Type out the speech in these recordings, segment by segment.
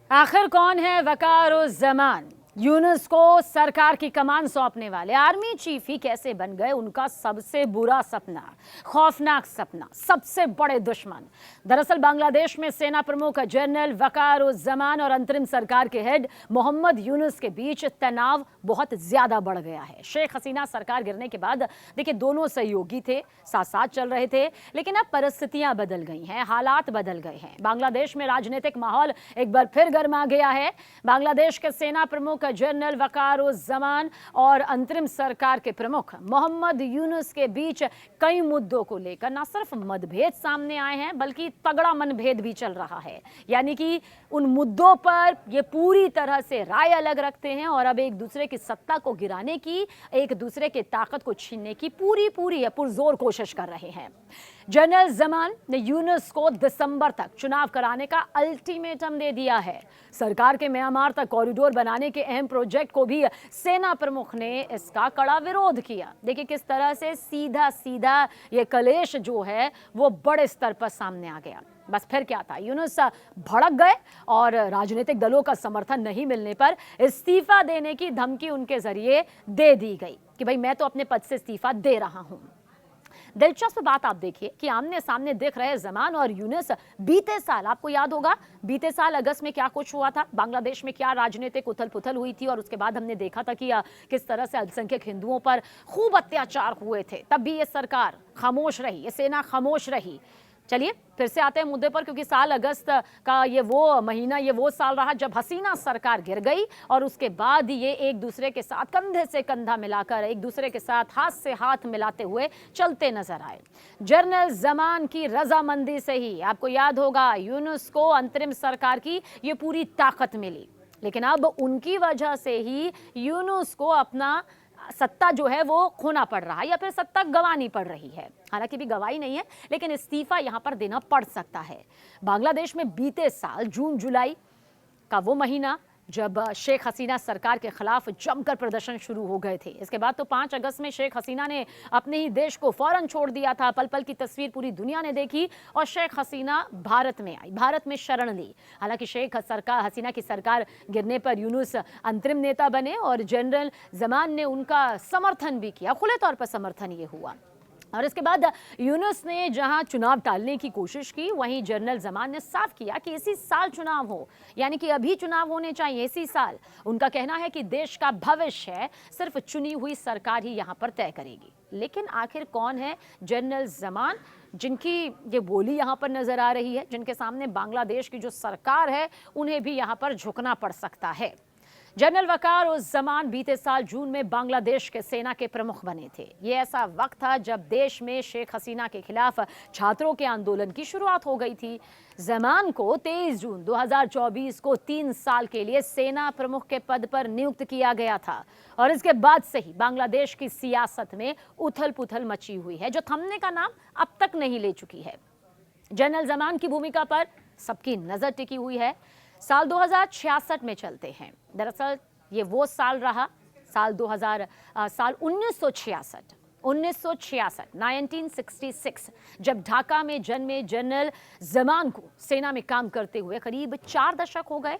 आखिर कौन है वकारुज़्ज़मान? यूनुस को सरकार की कमान सौंपने वाले आर्मी चीफ ही कैसे बन गए उनका सबसे बुरा सपना, खौफनाक सपना, सबसे बड़े दुश्मन। दरअसल बांग्लादेश में सेना प्रमुख जनरल वकारुज़्ज़मान और अंतरिम सरकार के हेड मोहम्मद यूनुस के बीच तनाव बहुत ज्यादा बढ़ गया है। शेख हसीना सरकार गिरने के बाद देखिए दोनों सहयोगी थे, साथ साथ चल रहे थे, लेकिन अब परिस्थितियां बदल गई हैं, हालात बदल गए हैं। बांग्लादेश में राजनीतिक माहौल एक बार फिर गर्मा गया है। बांग्लादेश के सेना प्रमुख जनरल वकारुज़्ज़मान और अंतरिम सरकार के प्रमुख मोहम्मद यूनुस के बीच कई मुद्दों को लेकर न सिर्फ मतभेद सामने आए हैं बल्कि तगड़ा मनभेद भी चल रहा है। यानी कि उन मुद्दों पर ये पूरी तरह से राय अलग रखते हैं और अब एक दूसरे की सत्ता को गिराने की, एक दूसरे की ताकत को छीनने की पूरी पुरजोर कोशिश कर रहे हैं। जनरल ज़मान ने यूनुस को दिसंबर तक चुनाव कराने का अल्टीमेटम दे दिया है। सरकार के म्यांमार तक कॉरिडोर बनाने के अहम प्रोजेक्ट को भी सेना प्रमुख ने इसका कड़ा विरोध किया। देखिए किस तरह से सीधा सीधा ये कलेश जो है वो बड़े स्तर पर सामने आ गया। बस फिर क्या था, यूनुस भड़क गए और राजनीतिक दलों का समर्थन नहीं मिलने पर इस्तीफा देने की धमकी उनके जरिए दे दी गई कि भाई मैं तो अपने पद से इस्तीफा दे रहा हूं। दिलचस्प बात आप देखिए कि आमने सामने दिख रहे ज़मान और यूनुस बीते साल, आपको याद होगा बीते साल अगस्त में क्या कुछ हुआ था, बांग्लादेश में क्या राजनीतिक उथल पुथल हुई थी और उसके बाद हमने देखा था कि किस तरह से अल्पसंख्यक हिंदुओं पर खूब अत्याचार हुए थे। तब भी ये सरकार खामोश रही, ये सेना खामोश रही। चलिए फिर से आते हैं मुद्दे पर, क्योंकि साल अगस्त का ये वो महीना, ये वो साल रहा जब हसीना सरकार गिर गई और उसके बाद ये एक दूसरे के साथ कंधे से कंधा मिलाकर, एक दूसरे के साथ हाथ से हाथ मिलाते हुए चलते नजर आए। जनरल ज़मान की रजामंदी से ही आपको याद होगा यूनुस को अंतरिम सरकार की ये पूरी ताकत मिली, लेकिन अब उनकी वजह से ही यूनुस को अपना सत्ता जो है वो खोना पड़ रहा है या फिर सत्ता गंवानी पड़ रही है। हालांकि भी गवाही नहीं है, लेकिन इस्तीफा यहां पर देना पड़ सकता है। बांग्लादेश में बीते साल जून जुलाई का वो महीना जब शेख हसीना सरकार के खिलाफ जमकर प्रदर्शन शुरू हो गए थे। इसके बाद तो 5 अगस्त में शेख हसीना ने अपने ही देश को फौरन छोड़ दिया था। पल पल की तस्वीर पूरी दुनिया ने देखी और शेख हसीना भारत में आई, भारत में शरण ली। हालांकि शेख हसीना की सरकार गिरने पर यूनुस अंतरिम नेता बने और जनरल ज़मान ने उनका समर्थन भी किया, खुले तौर पर समर्थन ये हुआ। और इसके बाद यूनुस ने जहां चुनाव टालने की कोशिश की, वहीं जनरल ज़मान ने साफ किया कि इसी साल चुनाव हो, यानी कि अभी चुनाव होने चाहिए इसी साल। उनका कहना है कि देश का भविष्य सिर्फ चुनी हुई सरकार ही यहां पर तय करेगी। लेकिन आखिर कौन है जनरल ज़मान जिनकी ये बोली यहां पर नजर आ रही है, जिनके सामने बांग्लादेश की जो सरकार है उन्हें भी यहां पर झुकना पड़ सकता है? जनरल वकारुज़्ज़मान बीते साल जून में बांग्लादेश के सेना के प्रमुख बने थे। ये ऐसा वक्त था जब देश में शेख हसीना के खिलाफ छात्रों के आंदोलन की शुरुआत हो गई थी। ज़मान को 23 जून 2024 को 3 साल के लिए सेना प्रमुख के पद पर नियुक्त किया गया था और इसके बाद से ही बांग्लादेश की सियासत में उथल पुथल मची हुई है, जो थमने का नाम अब तक नहीं ले चुकी है। जनरल ज़मान की भूमिका पर सबकी नजर टिकी हुई है। साल 2066 में चलते हैं। दरअसल ये वो साल रहा, साल 1966 1966, जब ढाका में जन्मे जनरल ज़मान को सेना में काम करते हुए करीब 4 दशक हो गए।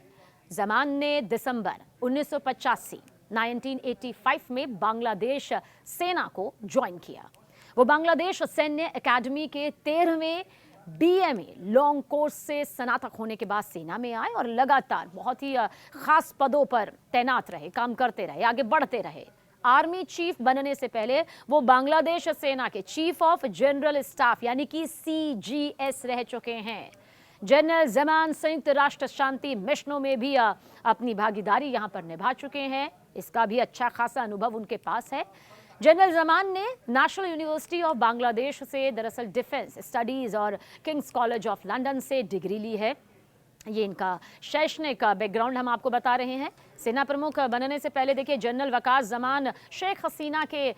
ज़मान ने दिसंबर 1985 में बांग्लादेश सेना को ज्वाइन किया। वो बांग्लादेश सैन्य अकादमी के 13वें BMA लॉन्ग कोर्स से स्नातक होने के बाद सेना में आए और लगातार बहुत ही खास पदों पर तैनात रहे, काम करते रहे, आगे बढ़ते रहे। आर्मी चीफ बनने से पहले वो बांग्लादेश सेना के चीफ ऑफ जनरल स्टाफ यानी कि CGS रह चुके हैं। जनरल ज़मान संयुक्त राष्ट्र शांति मिशनों में भी अपनी भागीदारी यहां पर निभा चुके हैं। इसका भी अच्छा खासा अनुभव उनके पास है। जनरल ज़मान ने नेशनल यूनिवर्सिटी ऑफ बांग्लादेश से दरअसल डिफेंस स्टडीज़ और किंग्स कॉलेज ऑफ लंदन से डिग्री ली है। ये इनका शैक्षणिक बैकग्राउंड हम आपको बता रहे हैं। सेना प्रमुख बनने से पहले देखिए जनरल वकारुज़्ज़मान शेख हसीना के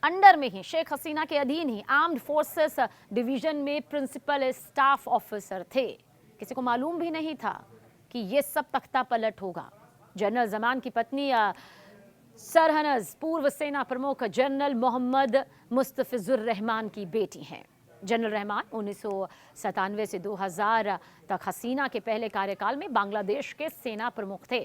अंडर में ही, शेख हसीना के अधीन ही आर्म्ड फोर्सेस डिवीजन में प्रिंसिपल स्टाफ ऑफिसर थे। किसी को मालूम भी नहीं था कि ये सब तख्ता पलट होगा। जनरल ज़मान की पत्नी सरहनज पूर्व सेना प्रमुख जनरल मोहम्मद मुस्तफिजुर रहमान की बेटी हैं। जनरल रहमान 1997 से 2000 तक हसीना के पहले कार्यकाल में बांग्लादेश के सेना प्रमुख थे।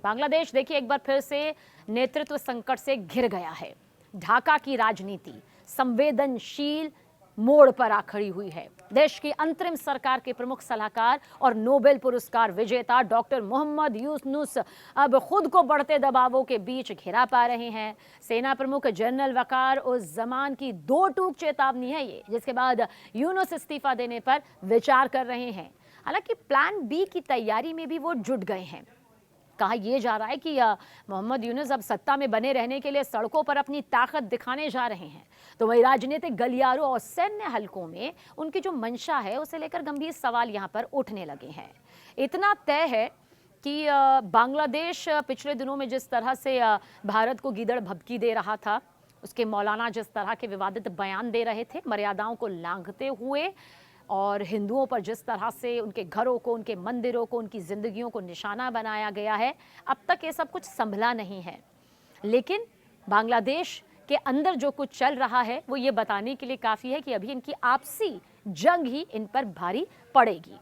बांग्लादेश देखिए एक बार फिर से नेतृत्व संकट से घिर गया है। ढाका की राजनीति संवेदनशील मोड़ पर आ खड़ी हुई है। देश की अंतरिम सरकार के प्रमुख सलाहकार और नोबेल पुरस्कार विजेता डॉक्टर मोहम्मद यूनुस अब खुद को बढ़ते दबावों के बीच घिरा पा रहे हैं। सेना प्रमुख जनरल वकार उस जमान की दो टूक चेतावनी है ये, जिसके बाद यूनुस इस्तीफा देने पर विचार कर रहे हैं। हालांकि प्लान बी की तैयारी में भी वो जुट गए हैं। कहा यह जा रहा है कि मोहम्मद यूनुस अब सत्ता में बने रहने के लिए सड़कों पर अपनी ताकत दिखाने जा रहे हैं। तो वही राजनीतिक गलियारों और सैन्य हलकों में उनकी जो मंशा है उसे लेकर गंभीर सवाल यहां पर उठने लगे हैं। इतना तय है कि बांग्लादेश पिछले दिनों में जिस तरह से भारत को गीदड़ भभकी दे रहा था, उसके मौलाना जिस तरह के विवादित बयान दे रहे थे, मर्यादाओं को लांघते हुए, और हिंदुओं पर जिस तरह से उनके घरों को, उनके मंदिरों को, उनकी जिंदगियों को निशाना बनाया गया है, अब तक ये सब कुछ संभला नहीं है। लेकिन बांग्लादेश के अंदर जो कुछ चल रहा है वो ये बताने के लिए काफ़ी है कि अभी इनकी आपसी जंग ही इन पर भारी पड़ेगी।